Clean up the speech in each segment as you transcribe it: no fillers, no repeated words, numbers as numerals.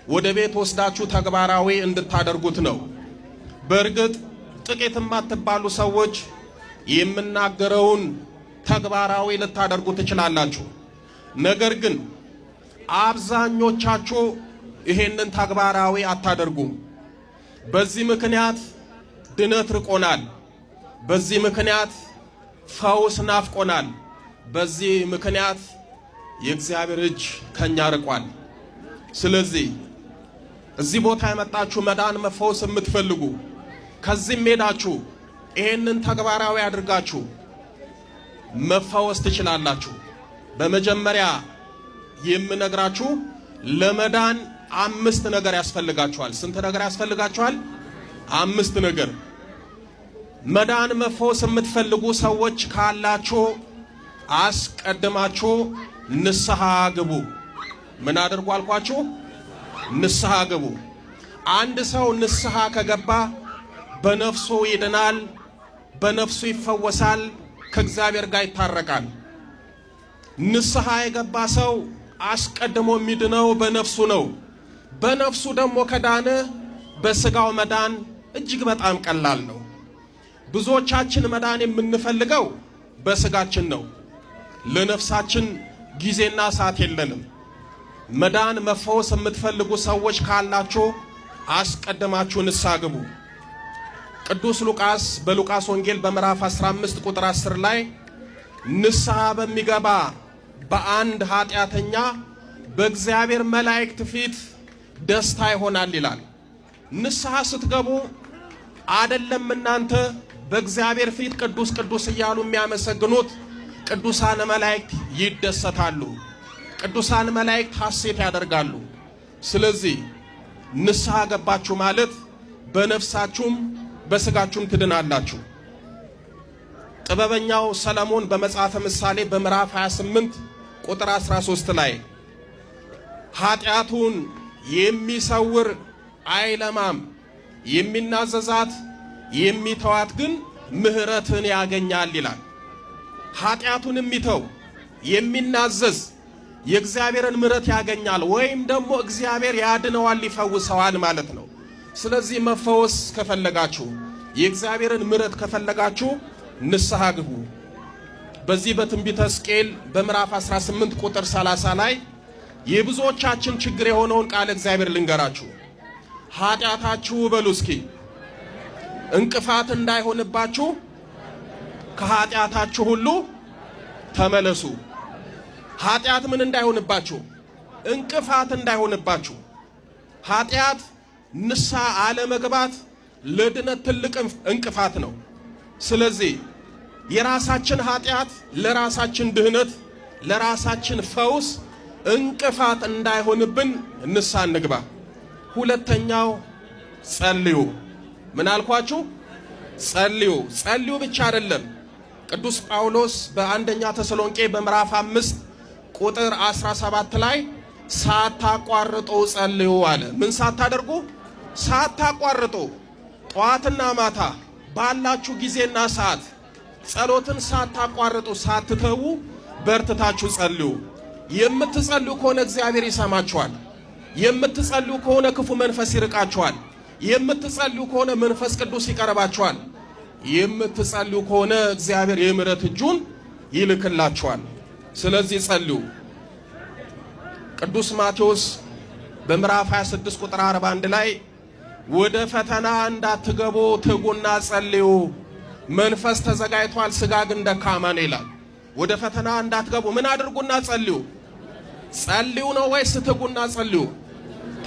ወደ ቤት ወስዳችሁ ተግባራዊ እንድታደርጉት ነው። በእርግጥ ጥቂት የማትባሉ ሰዎች የምናገረውን ተግባራዊ ልታደርጉ ትችላላችሁ። ነገር ግን አብዛኞቻችሁ ይሄንን ተግባራዊ አታደርጉም። በዚህ ምክንያት ድነት ርቆናል። በዚህ ምክንያት ፈውስ ናፍቆናል። በዚህ ምክንያት የእግዚአብሔር እጅ ከኛ ርቋል። ስለዚህ እዚህ ቦታ የመጣችሁ መዳን መፈወስ የምትፈልጉ ከዚህም ሄዳችሁ ይሄንን ተግባራዊ አድርጋችሁ መፈወስ ትችላላችሁ። በመጀመሪያ የምነግራችሁ ለመዳን 5 ነገር ያስፈልጋችኋል። ስንት ነገር ያስፈልጋችኋል? 5 ነገር። መዳን መፈወስ የምትፈልጉ ሰዎች ካላችሁ አስቀድማችሁ ንስሐ ግቡ። ምን አድርጉ አልኳችሁ? ንስሐ ግቡ። አንድ ሰው ንስሐ ከገባ በነፍሱ ይድናል፣ በነፍሱ ይፈወሳል፣ ከእግዚአብሔር ጋር ይታረቃል። ንስሐ የገባ ሰው አስቀድሞ የሚድነው በነፍሱ ነው። በነፍሱ ደግሞ ከዳነ በስጋው መዳን እጅግ በጣም ቀላል ነው። ብዙዎቻችን መዳን የምንፈልገው በስጋችን ነው። ለነፍሳችን ጊዜና ሰዓት የለንም። መዳን መፈወስ የምትፈልጉ ሰዎች ካላችሁ አስቀድማችሁ ንስሐ ግቡ። ቅዱስ ሉቃስ በሉቃስ ወንጌል በምዕራፍ 15 ቁጥር 10 ላይ ንስሐ በሚገባ በአንድ ኃጢአተኛ በእግዚአብሔር መላእክት ፊት ደስታ ይሆናል ይላል። ንስሐ ስትገቡ አይደለም እናንተ በእግዚአብሔር ፊት ቅዱስ ቅዱስ እያሉ የሚያመሰግኑት ቅዱሳን መላእክት ይደሰታሉ። ቅዱሳን መላእክት ሐሴት ያደርጋሉ። ስለዚህ ንስሐ ገባችሁ ማለት በነፍሳችሁም በስጋችሁም ትድናላችሁ። ጥበበኛው ሰለሞን በመጽሐፈ ምሳሌ በምዕራፍ 28 ቁጥር 13 ላይ ኃጢአቱን የሚሰውር አይለማም፣ የሚናዘዛት የሚተዋት ግን ምሕረትን ያገኛል ይላል። ኃጢአቱን የሚተው የሚናዘዝ የእግዚአብሔርን ምሕረት ያገኛል፣ ወይም ደግሞ እግዚአብሔር ያድነዋል፣ ይፈውሰዋል ማለት ነው። ስለዚህ መፈወስ ከፈለጋችሁ የእግዚአብሔርን ምሕረት ከፈለጋችሁ ንስሐ ግቡ። በዚህ በትንቢተ ሕዝቅኤል በምዕራፍ 18 ቁጥር 30 ላይ የብዙዎቻችን ችግር የሆነውን ቃል እግዚአብሔር ልንገራችሁ። ኃጢአታችሁ በሉ እስኪ እንቅፋት እንዳይሆንባችሁ ከኃጢአታችሁ ሁሉ ተመለሱ። ኃጢአት ምን እንዳይሆንባችሁ? እንቅፋት እንዳይሆንባችሁ። ኃጢአት ንስሐ አለመግባት ለድነት ትልቅ እንቅፋት ነው። ስለዚህ የራሳችን ኃጢአት ለራሳችን ድህነት ለራሳችን ፈውስ እንቅፋት እንዳይሆንብን ንስሐ እንግባ። ሁለተኛው ጸልዩ። ምን አልኳችሁ? ጸልዩ። ጸልዩ ብቻ አይደለም። ቅዱስ ጳውሎስ በአንደኛ ተሰሎንቄ በምዕራፍ 5 ቁጥር 17 ላይ ሳታቋርጡ ጸልዩ አለ። ምን ሳታደርጉ? ሳታቋርጡ። ጠዋትና ማታ ባላችሁ ጊዜና ሰዓት ጸሎትን ሳታቋርጡ ሳትተዉ በርትታችሁ ጸልዩ። የምትጸልዩ ከሆነ እግዚአብሔር ይሰማችኋል። የምትጸልዩ ከሆነ ክፉ መንፈስ ይርቃችኋል። የምትጸልዩ ከሆነ መንፈስ ቅዱስ ይቀርባችኋል። የምትጸልዩ ከሆነ እግዚአብሔር የምሕረት እጁን ይልክላችኋል። ስለዚህ ጸልዩ። ቅዱስ ማቴዎስ በምዕራፍ 26 ቁጥር 41 ላይ ወደ ፈተና እንዳትገቡ ትጉና ጸልዩ፣ መንፈስ ተዘጋጅቷል፣ ሥጋ ግን ደካማ ነው ይላል። ወደ ፈተና እንዳትገቡ ምን አድርጉና ጸልዩ? ጸልዩ ነው ወይስ ትጉና ጸልዩ?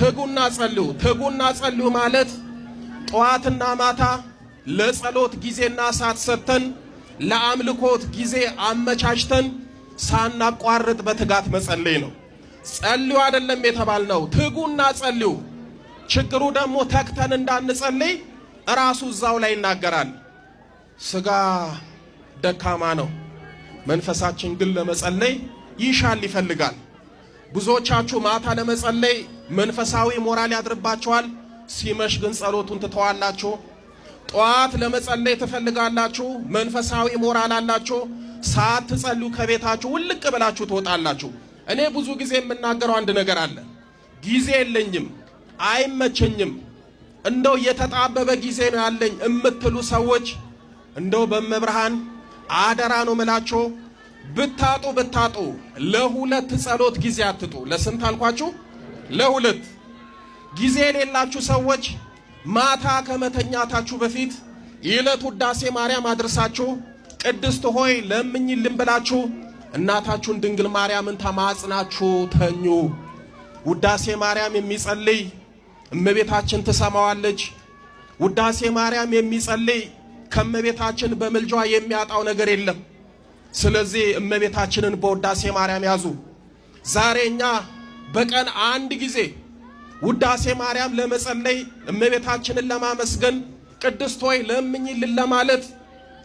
ትጉና ጸልዩ። ትጉና ጸልዩ ማለት ጠዋትና ማታ ለጸሎት ጊዜና ሰዓት ሰጥተን ለአምልኮት ጊዜ አመቻችተን ሳናቋርጥ በትጋት መጸለይ ነው። ጸልዩ አይደለም የተባልነው፣ ትጉና ጸልዩ። ችግሩ ደግሞ ተክተን እንዳንጸልይ ራሱ እዛው ላይ ይናገራል። ሥጋ ደካማ ነው፣ መንፈሳችን ግን ለመጸለይ ይሻል ይፈልጋል። ብዙዎቻችሁ ማታ ለመጸለይ መንፈሳዊ ሞራል ያድርባችኋል። ሲመሽ ግን ጸሎቱን ትተዋላችሁ። ጠዋት ለመጸለይ ትፈልጋላችሁ፣ መንፈሳዊ ሞራል አላችሁ። ሳትጸልዩ ከቤታችሁ ውልቅ ብላችሁ ትወጣላችሁ። እኔ ብዙ ጊዜ የምናገረው አንድ ነገር አለ። ጊዜ የለኝም፣ አይመቸኝም እንደው የተጣበበ ጊዜ ነው ያለኝ እምትሉ ሰዎች እንደው በመብርሃን አደራ ነው መላችሁ ብታጡ ለሁለት ጸሎት ጊዜ አትጡ። ለስንት አልኳችሁ? ለሁለት ጊዜ የሌላችሁ ሰዎች ማታ ከመተኛታችሁ በፊት የዕለት ውዳሴ ማርያም አድርሳችሁ ቅድስት ሆይ ለምኝልን ብላችሁ እናታችሁን ድንግል ማርያምን ተማጽናችሁ ተኙ። ውዳሴ ማርያም የሚጸልይ እመቤታችን ትሰማዋለች። ውዳሴ ማርያም የሚጸልይ ከእመቤታችን በመልጇ የሚያጣው ነገር የለም። ስለዚህ እመቤታችንን በውዳሴ ማርያም ያዙ። ዛሬ እኛ በቀን አንድ ጊዜ ውዳሴ ማርያም ለመጸለይ እመቤታችንን ለማመስገን ቅድስት ሆይ ለምኝልን ለማለት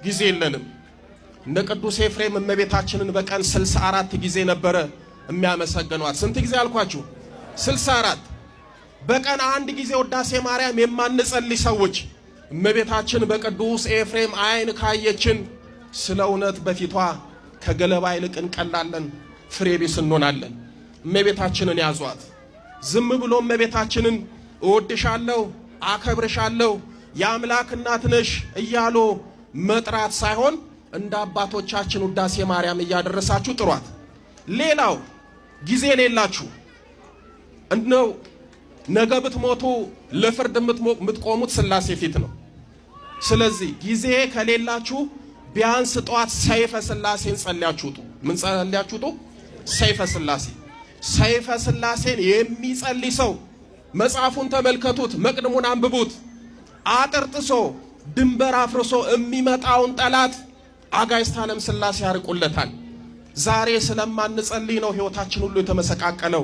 ጊዜ የለንም። እነ ቅዱስ ኤፍሬም እመቤታችንን በቀን 64 ጊዜ ነበረ የሚያመሰግኗት። ስንት ጊዜ አልኳችሁ? 64። በቀን አንድ ጊዜ ውዳሴ ማርያም የማንጸልይ ሰዎች እመቤታችን በቅዱስ ኤፍሬም አይን ካየችን ስለ እውነት በፊቷ ከገለባ ይልቅ እንቀላለን፣ ፍሬ ቢስ እንሆናለን። እመቤታችንን ያዟት። ዝም ብሎ እመቤታችንን እወድሻለሁ፣ አከብርሻለሁ፣ የአምላክ እናት ነሽ እያሉ መጥራት ሳይሆን እንደ አባቶቻችን ውዳሴ ማርያም እያደረሳችሁ ጥሯት። ሌላው ጊዜ ሌላችሁ እንደው ነገ ብትሞቱ ለፍርድ የምትቆሙት ሥላሴ ፊት ነው። ስለዚህ ጊዜ ከሌላችሁ ቢያንስ ጧት ሰይፈ ሥላሴን ጸልያችሁ ጡ። ምን ጸልያችሁ ጡ? ሰይፈ ሥላሴ። ሰይፈ ሥላሴን የሚጸልይ ሰው መጽሐፉን ተመልከቱት፣ መቅድሙን አንብቡት። አጥርጥሶ ድንበር አፍርሶ የሚመጣውን ጠላት አጋዕዝተ ዓለም ሥላሴ ያርቁለታል። ዛሬ ስለማንጸልይ ነው ሕይወታችን ሁሉ የተመሰቃቀለው፣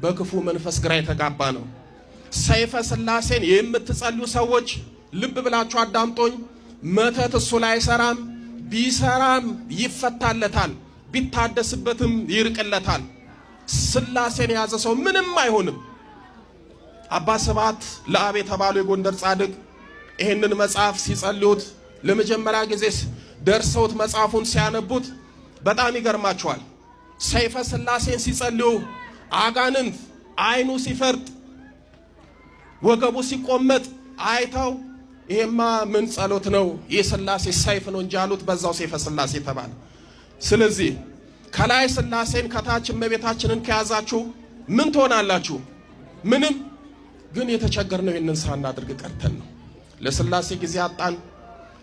በክፉ መንፈስ ግራ የተጋባ ነው። ሰይፈ ሥላሴን የምትጸልዩ ሰዎች ልብ ብላችሁ አዳምጦኝ። መተት እሱ ላይ አይሰራም፣ ቢሰራም ይፈታለታል፣ ቢታደስበትም ይርቅለታል። ሥላሴን የያዘ ሰው ምንም አይሆንም። አባ ስብሐት ለአብ የተባሉ የጎንደር ጻድቅ ይህንን መጽሐፍ ሲጸልዩት ለመጀመሪያ ጊዜ ደርሰውት መጽሐፉን ሲያነቡት በጣም ይገርማቸዋል። ሰይፈ ሥላሴን ሲጸልዩ አጋንንት አይኑ ሲፈርጥ ወገቡ ሲቆመጥ አይተው ይሄማ ምን ጸሎት ነው? የሥላሴ ሰይፍ ነው እንጂ አሉት። በዛው ሰይፈ ሥላሴ ተባለ። ስለዚህ ከላይ ሥላሴን ከታች እመቤታችንን ከያዛችሁ ምን ትሆናላችሁ? ምንም። ግን የተቸገርነው ይህንን ሳናድርግ ቀርተን ነው። ለሥላሴ ጊዜ አጣን፣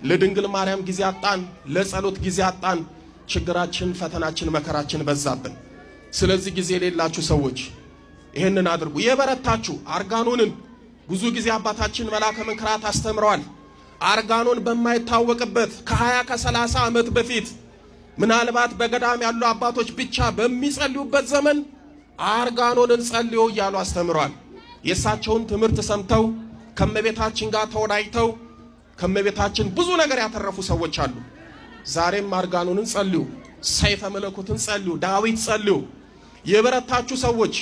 ለድንግል ማርያም ጊዜ አጣን፣ ለጸሎት ጊዜ አጣን። ችግራችን፣ ፈተናችን፣ መከራችን በዛብን። ስለዚህ ጊዜ የሌላችሁ ሰዎች ይህንን አድርጉ። የበረታችሁ አርጋኖንን ብዙ ጊዜ አባታችን መልአከ መንክራት አስተምረዋል። አርጋኖን በማይታወቅበት ከ20 ከ30 ዓመት በፊት ምናልባት በገዳም ያሉ አባቶች ብቻ በሚጸልዩበት ዘመን አርጋኖንን ጸልዩ እያሉ አስተምረዋል። የእሳቸውን ትምህርት ሰምተው ከመቤታችን ጋር ተወዳጅተው ከመቤታችን ብዙ ነገር ያተረፉ ሰዎች አሉ። ዛሬም አርጋኖንን ጸልዩ፣ ሰይፈ መለኮትን ጸልዩ፣ ዳዊት ጸልዩ። የበረታችሁ ሰዎች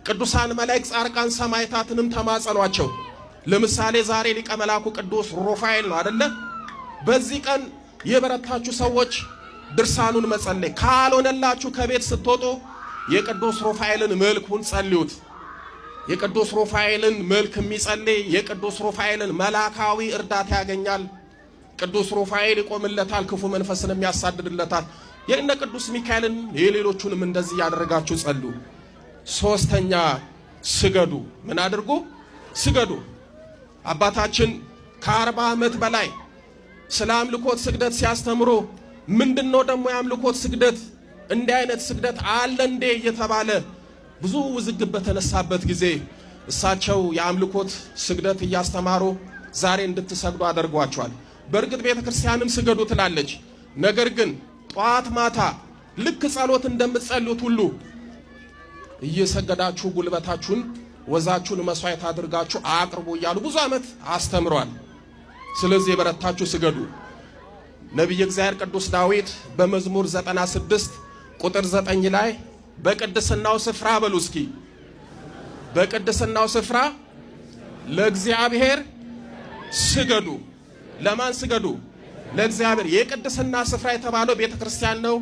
ቅዱሳን መላእክት፣ ጻድቃን፣ ሰማዕታትንም ተማጸኗቸው። ለምሳሌ ዛሬ ሊቀ መላኩ ቅዱስ ሩፋኤል ነው አይደለ? በዚህ ቀን የበረታችሁ ሰዎች ድርሳኑን መጸለይ ካልሆነላችሁ ከቤት ስትወጡ የቅዱስ ሩፋኤልን መልኩን ጸልዩት። የቅዱስ ሩፋኤልን መልክ የሚጸልይ የቅዱስ ሩፋኤልን መላካዊ እርዳታ ያገኛል። ቅዱስ ሩፋኤል ይቆምለታል፣ ክፉ መንፈስንም ያሳድድለታል። የእነ ቅዱስ ሚካኤልን የሌሎቹንም እንደዚህ ያደረጋችሁ ጸልዩ። ሶስተኛ ስገዱ። ምን አድርጉ? ስገዱ። አባታችን ከ40 ዓመት በላይ ስለ አምልኮት ስግደት ሲያስተምሩ ምንድነው ደግሞ የአምልኮት ስግደት እንዲህ አይነት ስግደት አለ እንዴ እየተባለ ብዙ ውዝግብ በተነሳበት ጊዜ እሳቸው የአምልኮት ስግደት እያስተማሩ ዛሬ እንድትሰግዱ አድርጓቸዋል። በእርግጥ ቤተክርስቲያንም ስገዱ ትላለች። ነገር ግን ጧት ማታ ልክ ጸሎት እንደምትጸልዩት ሁሉ እየሰገዳችሁ ጉልበታችሁን ወዛችሁን መስዋዕት አድርጋችሁ አቅርቡ እያሉ ብዙ ዓመት አስተምሯል። ስለዚህ የበረታችሁ ስገዱ። ነቢየ እግዚአብሔር ቅዱስ ዳዊት በመዝሙር 96 ቁጥር 9 ላይ በቅድስናው ስፍራ በሉ እስኪ፣ በቅድስናው ስፍራ ለእግዚአብሔር ስገዱ። ለማን ስገዱ? ለእግዚአብሔር። የቅድስና ስፍራ የተባለው ቤተክርስቲያን ነው።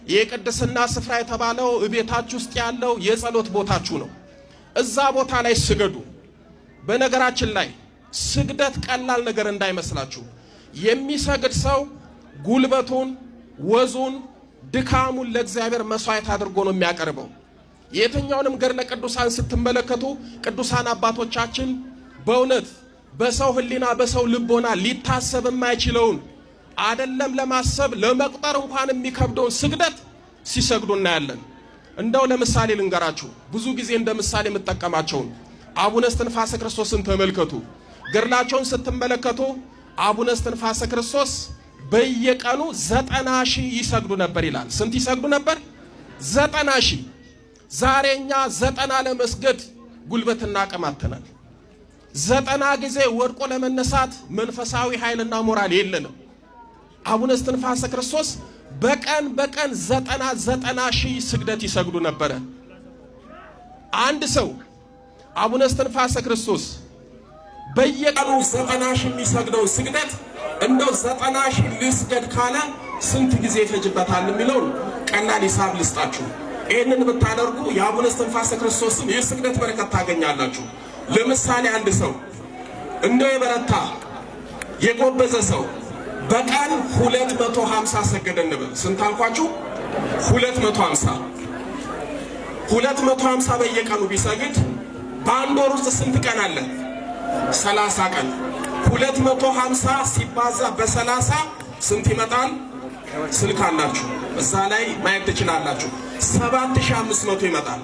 የቅድስና ስፍራ የተባለው ቤታችሁ ውስጥ ያለው የጸሎት ቦታችሁ ነው። እዛ ቦታ ላይ ስገዱ። በነገራችን ላይ ስግደት ቀላል ነገር እንዳይመስላችሁ። የሚሰግድ ሰው ጉልበቱን፣ ወዙን፣ ድካሙን ለእግዚአብሔር መስዋዕት አድርጎ ነው የሚያቀርበው። የትኛውንም ገድለ ቅዱሳን ስትመለከቱ ቅዱሳን አባቶቻችን በእውነት በሰው ሕሊና በሰው ልቦና ሊታሰብ የማይችለውን አይደለም ለማሰብ ለመቁጠር እንኳን የሚከብደውን ስግደት ሲሰግዱ እናያለን። እንደው ለምሳሌ ልንገራችሁ፣ ብዙ ጊዜ እንደ ምሳሌ የምጠቀማቸውን አቡነ እስትንፋሰ ክርስቶስን ተመልከቱ። ገድላቸውን ስትመለከቱ አቡነ እስትንፋሰ ክርስቶስ በየቀኑ 90,000 ይሰግዱ ነበር ይላል። ስንት ይሰግዱ ነበር? 90,000። ዛሬ እኛ 90 ለመስገድ ጉልበትና አቅም አጥተናል። 90 ጊዜ ወድቆ ለመነሳት መንፈሳዊ ኃይልና ሞራል የለንም። አቡነ እስትንፋሰ ክርስቶስ በቀን 90,000 ስግደት ይሰግዱ ነበር። አንድ ሰው አቡነ እስትንፋሰ ክርስቶስ በየቀኑ 90,000 የሚሰግደው ስግደት እንደው 90,000 ልስገድ ካለ ስንት ጊዜ ይፈጅበታል የሚለው ቀላል ሂሳብ ልስጣችሁ። ይህንን ብታደርጉ የአቡነ እስትንፋሰ ክርስቶስን የስግደት በረከት ታገኛላችሁ። ለምሳሌ አንድ ሰው እንደው የበረታ የጎበዘ ሰው በቀን 250 ሰገደ እንበል። ስንት አልኳችሁ? 250 በየቀኑ ቢሰግድ በአንድ ወር ውስጥ ስንት ቀን አለ? 30 ቀን። 250 ሲባዛ በ30 ስንት ይመጣል? ስልክ አላችሁ፣ እዛ ላይ ማየት ትችላላችሁ። 7500 ይመጣል።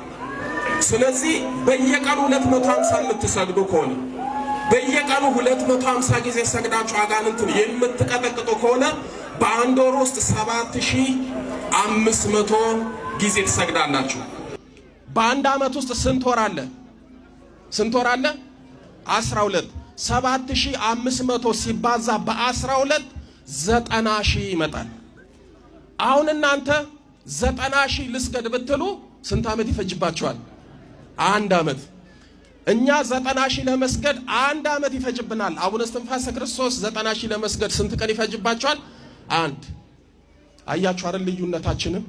ስለዚህ በየቀኑ 250 የምትሰግዱ ከሆነ በየቀኑ 250 ጊዜ ሰግዳችሁ አጋንንትን የምትቀጠቅጡ ከሆነ በአንድ ወር ውስጥ 7500 ጊዜ ትሰግዳላችሁ። በአንድ ዓመት ውስጥ ስንት ወር አለ? ስንት ወር አለ? 12። 7500 ሲባዛ በ12 90,000 ይመጣል። አሁን እናንተ 90,000 ልስገድ ብትሉ ስንት ዓመት ይፈጅባችኋል? አንድ ዓመት። እኛ 90,000 ለመስገድ አንድ ዓመት ይፈጅብናል። አቡነ እስትንፋሰ ክርስቶስ 90,000 ለመስገድ ስንት ቀን ይፈጅባቸዋል? አንድ። አያችሁ አይደል ልዩነታችንን?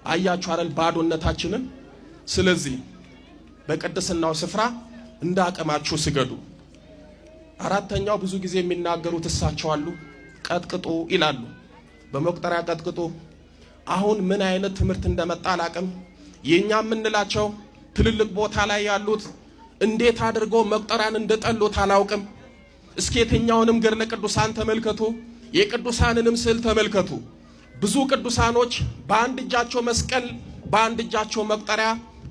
አያችሁ አይደል ባዶነታችንን? ስለዚህ በቅድስናው ስፍራ እንደ አቅማችሁ ስገዱ። አራተኛው ብዙ ጊዜ የሚናገሩት እሳቸው አሉ፣ ቀጥቅጡ ይላሉ። በመቁጠሪያ ቀጥቅጡ። አሁን ምን አይነት ትምህርት እንደመጣ አላቅም። የኛ የምንላቸው ትልልቅ ቦታ ላይ ያሉት እንዴት አድርጎ መቁጠሪያን እንደጠሉት አላውቅም። እስኪ የትኛውንም ገድለ ቅዱሳን ተመልከቱ፣ የቅዱሳንንም ስዕል ተመልከቱ። ብዙ ቅዱሳኖች በአንድ እጃቸው መስቀል፣ በአንድ እጃቸው መቁጠሪያ፣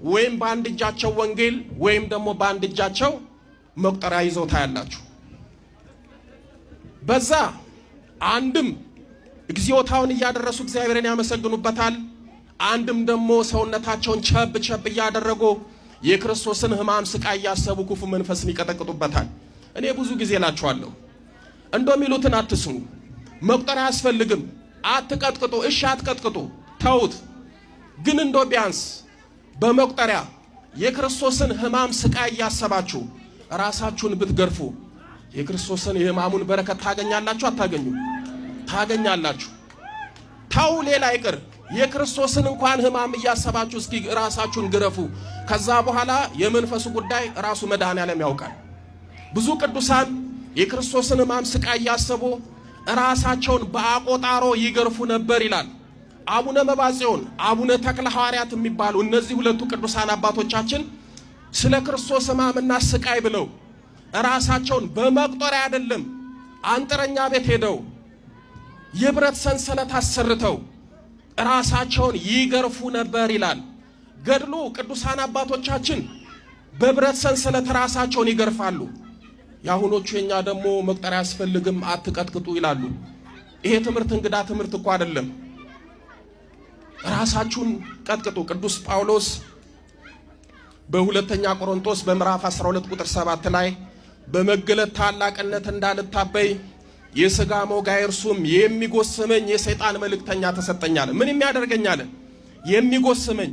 ወይም በአንድ እጃቸው ወንጌል፣ ወይም ደግሞ በአንድ እጃቸው መቁጠሪያ ይዘው ታያላችሁ። በዛ አንድም እግዚኦታውን እያደረሱ እግዚአብሔርን ያመሰግኑበታል፣ አንድም ደግሞ ሰውነታቸውን ቸብ ቸብ እያደረጉ የክርስቶስን ሕማም ስቃይ እያሰቡ ክፉ መንፈስን ይቀጠቅጡበታል። እኔ ብዙ ጊዜ እላችኋለሁ እንደሚሉትን አትስሙ። መቁጠሪያ አያስፈልግም፣ አትቀጥቅጡ። እሺ አትቀጥቅጡ፣ ተውት። ግን እንደው ቢያንስ በመቁጠሪያ የክርስቶስን ሕማም ስቃይ እያሰባችሁ ራሳችሁን ብትገርፉ የክርስቶስን የሕማሙን በረከት ታገኛላችሁ። አታገኙ? ታገኛላችሁ። ተው ሌላ ይቅር፣ የክርስቶስን እንኳን ሕማም እያሰባችሁ እስኪ ራሳችሁን ግረፉ። ከዛ በኋላ የመንፈሱ ጉዳይ ራሱ መድኃኔዓለም ያውቃል። ብዙ ቅዱሳን የክርስቶስን ሕማም ስቃይ እያሰቡ ራሳቸውን በአቆጣሮ ይገርፉ ነበር ይላል። አቡነ መባጽዮን፣ አቡነ ተክለ ሐዋርያት የሚባሉ እነዚህ ሁለቱ ቅዱሳን አባቶቻችን ስለ ክርስቶስ ሕማምና ስቃይ ብለው ራሳቸውን በመቁጠሪያ አይደለም አንጥረኛ ቤት ሄደው የብረት ሰንሰለት አሰርተው ራሳቸውን ይገርፉ ነበር ይላል ገድሉ። ቅዱሳን አባቶቻችን በብረት ሰንሰለት ራሳቸውን ይገርፋሉ። የአሁኖቹ የኛ ደግሞ መቁጠሪያ አያስፈልግም አትቀጥቅጡ ይላሉ። ይሄ ትምህርት እንግዳ ትምህርት እኮ አይደለም። ራሳችሁን ቀጥቅጡ። ቅዱስ ጳውሎስ በሁለተኛ ቆሮንቶስ በምዕራፍ 12 ቁጥር 7 ላይ በመገለጥ ታላቅነት እንዳልታበይ የሥጋ ሞጋይ እርሱም የሚጎስመኝ የሰይጣን መልእክተኛ ተሰጠኛል። ምን የሚያደርገኛል? የሚጎስመኝ።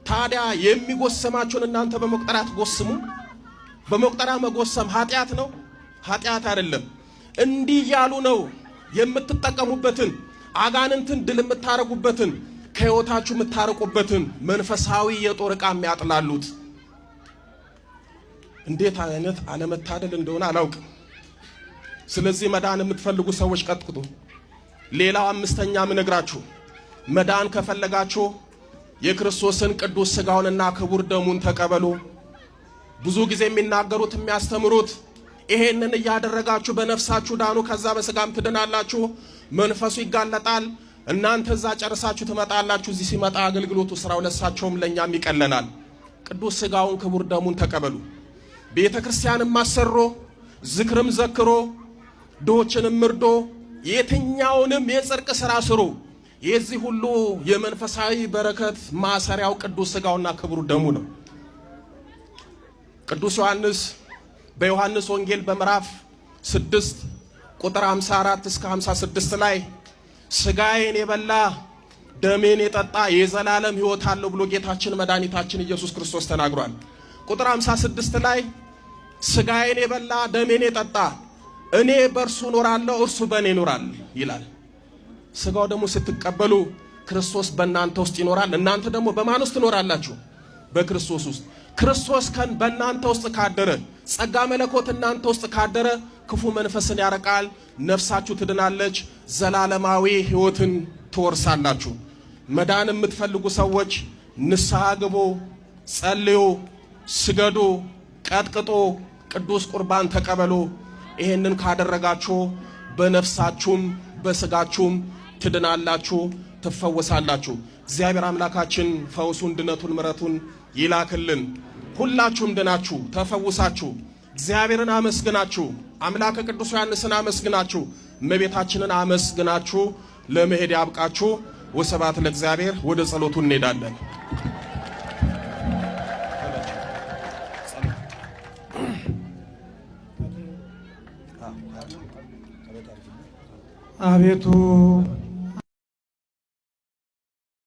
ታዲያ የሚጎስማችሁን እናንተ በመቁጠሪያ አትጎስሙ? በመቁጠሪያ መጎሰም ኃጢአት ነው? ኃጢአት አይደለም። እንዲህ ያሉ ነው የምትጠቀሙበትን አጋንንትን ድል የምታረጉበትን ከሕይወታችሁ የምታርቁበትን መንፈሳዊ የጦር ዕቃ የሚያጥላሉት። እንዴት አይነት አለመታደል እንደሆነ አላውቅም። ስለዚህ መዳን የምትፈልጉ ሰዎች ቀጥቅጡ። ሌላው አምስተኛ ምነግራችሁ መዳን ከፈለጋችሁ የክርስቶስን ቅዱስ ሥጋውንና ክቡር ደሙን ተቀበሉ። ብዙ ጊዜ የሚናገሩት የሚያስተምሩት ይሄንን እያደረጋችሁ በነፍሳችሁ ዳኑ፣ ከዛ በሥጋም ትድናላችሁ፣ መንፈሱ ይጋለጣል፣ እናንተ እዛ ጨርሳችሁ ትመጣላችሁ። እዚህ ሲመጣ አገልግሎቱ ስራው ለሳቸውም ለኛም ይቀለናል። ቅዱስ ሥጋውን ክቡር ደሙን ተቀበሉ። ቤተ ክርስቲያንም አሰሮ ዝክርም ዘክሮ ድሆችንም ምርዶ የትኛውንም የጽድቅ ሥራ ስሩ። የዚህ ሁሉ የመንፈሳዊ በረከት ማሰሪያው ቅዱስ ሥጋውና ክቡር ደሙ ነው። ቅዱስ ዮሐንስ በዮሐንስ ወንጌል በምዕራፍ 6 ቁጥር 54 እስከ 56 ላይ ሥጋዬን የበላ ደሜን የጠጣ የዘላለም ሕይወት አለው ብሎ ጌታችን መድኃኒታችን ኢየሱስ ክርስቶስ ተናግሯል። ቁጥር 56 ላይ ሥጋዬን የበላ ደሜን የጠጣ እኔ በእርሱ እኖራለሁ እርሱ በእኔ ይኖራል ይላል። ሥጋው ደግሞ ስትቀበሉ ክርስቶስ በእናንተ ውስጥ ይኖራል፣ እናንተ ደግሞ በማን ውስጥ ትኖራላችሁ? በክርስቶስ ውስጥ። ክርስቶስ በእናንተ ውስጥ ካደረ፣ ጸጋ መለኮት እናንተ ውስጥ ካደረ ክፉ መንፈስን ያረቃል፣ ነፍሳችሁ ትድናለች፣ ዘላለማዊ ሕይወትን ትወርሳላችሁ። መዳን የምትፈልጉ ሰዎች ንስሐ ግቡ፣ ጸልዩ፣ ስገዱ፣ ቀጥቅጡ፣ ቅዱስ ቁርባን ተቀበሉ። ይሄንን ካደረጋችሁ በነፍሳችሁም በሥጋችሁም ትድናላችሁ፣ ትፈወሳላችሁ። እግዚአብሔር አምላካችን ፈውሱን፣ ድነቱን፣ ምሕረቱን ይላክልን። ሁላችሁም ድናችሁ ተፈውሳችሁ እግዚአብሔርን አመስግናችሁ አምላከ ቅዱስ ዮሐንስን አመስግናችሁ እመቤታችንን አመስግናችሁ ለመሄድ ያብቃችሁ። ወስብሐት ለእግዚአብሔር። ወደ ጸሎቱ እንሄዳለን። አቤቱ